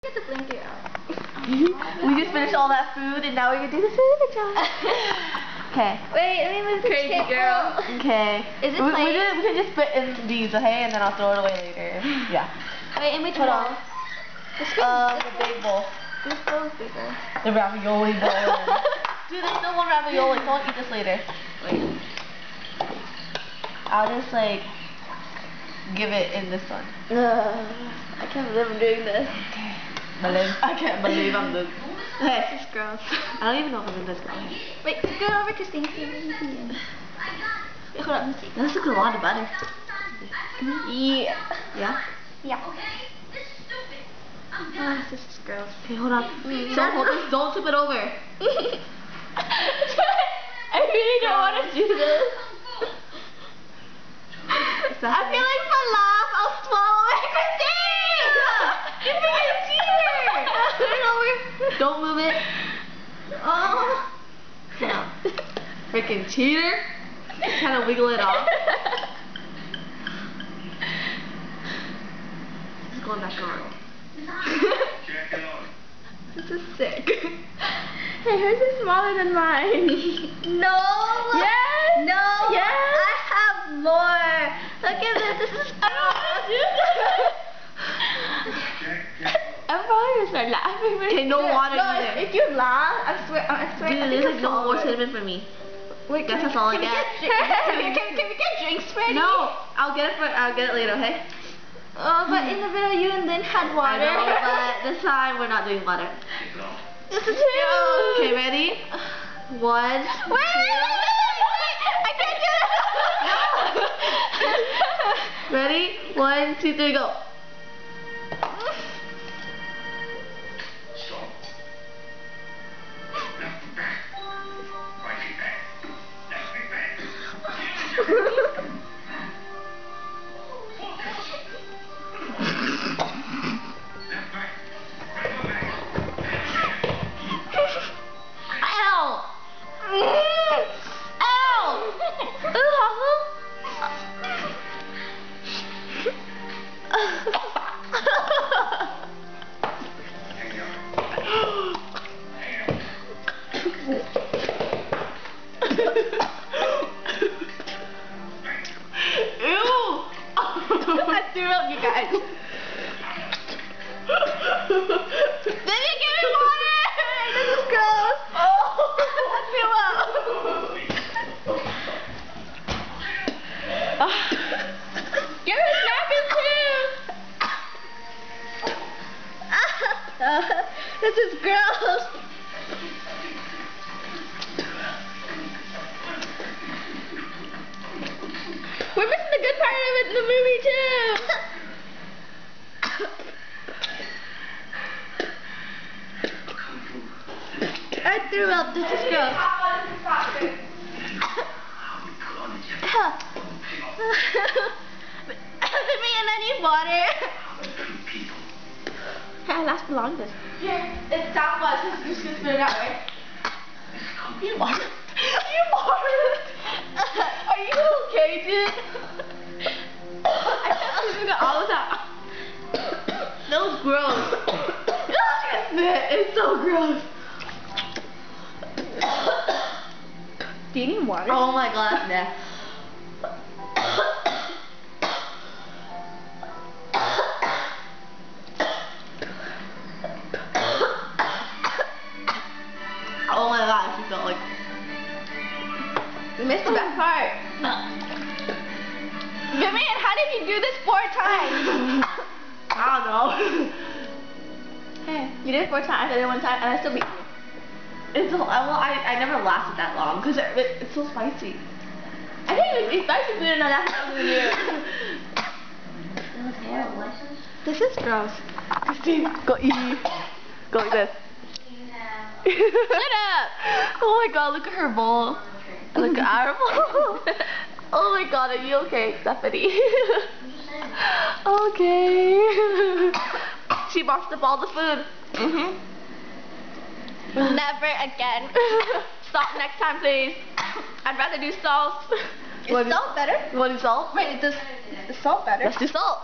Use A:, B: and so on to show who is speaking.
A: Get the blanket out.
B: We just finished all that food and now we're gonna do the food job. Okay.
A: Wait, let me move the
B: Crazy
A: table.
B: girl. Okay.
A: Is it
B: we
A: plain?
B: can just put in these, okay? And then I'll throw it away later. Yeah.
A: Wait, in which
B: Hold
A: bowl?
B: on. The big bowl.
A: This bowl is bigger.
B: The ravioli bowl. Dude, there's still one ravioli. Don't eat this later. Wait. I'll just like give it in this one.
A: I can't believe I'm doing this.
B: Okay. I can't believe I'm doing this.
A: Okay, this is gross.
B: I don't even know if I'm in this girl.
A: Wait, go over to Stacey. Wait, hold on, let me see.
B: This looks a lot of butter.
A: Yeah.
B: Yeah?
A: Yeah. Oh, this is gross.
B: Okay, hold on. Don't tip it over.
A: I really don't want to do this. I feel like if I laugh, I'll swallow it. Christine! You're being a cheater! Put it over.
B: Don't move it.
A: Oh.
B: No. Freaking cheater. Kind of wiggle it off. It's going back on.
A: This is sick. Hey, hers is smaller than mine. No. Yes. No. Yes. I have more. Look at this. This is. I don't want to do this. I'm probably gonna start laughing.
B: Okay, no water
A: no,
B: either.
A: if you laugh, I swear.
B: Dude,
A: I
B: there's
A: think
B: like no more cinnamon for me.
A: Wait,
B: that's all I get.
A: Can we get drinks ready?
B: No, I'll get it later, okay?
A: Oh, but in the video you and Lynn had water.
B: I know, but this time we're not doing water.
A: This is gross.
B: Okay, ready? 1.
A: Wait, I can't do this.
B: Ready? 1, 2, 3, go.
A: Ow! I threw up, you guys. Baby, give me water! This is gross. I threw up. Give me napkin too. This is gross. We're missing the good part of it in the movie too. I threw up. This is gross. And I need water. I last the longest.
B: Here, it's that much. I'm just gonna spit it out, right?
A: You water.
B: You farted. Are you okay, dude?
A: I can't believe it all the time.
B: That was gross. It's so gross.
A: Do you need water?
B: Oh my god, nah. Oh my gosh, you felt like
A: We missed the best part. Vivian, how did you do this 4 times?
B: I don't know.
A: Hey, you did it 4 times. I did it 1 time, and I still beat you.
B: It's I never lasted that long because it's so spicy.
A: I didn't even eat spicy food enough after you. This is gross.
B: Christine, go eat. Go like this.
A: Shut up!
B: Oh my god, look at her bowl. Look at our bowl. Oh my god, are you okay, Stephanie? Okay. She boxed up all the food.
A: Never again. Salt next time, please. I'd rather do salt. Is salt better?
B: You want to do salt?
A: Wait, is salt better?
B: Let's do salt.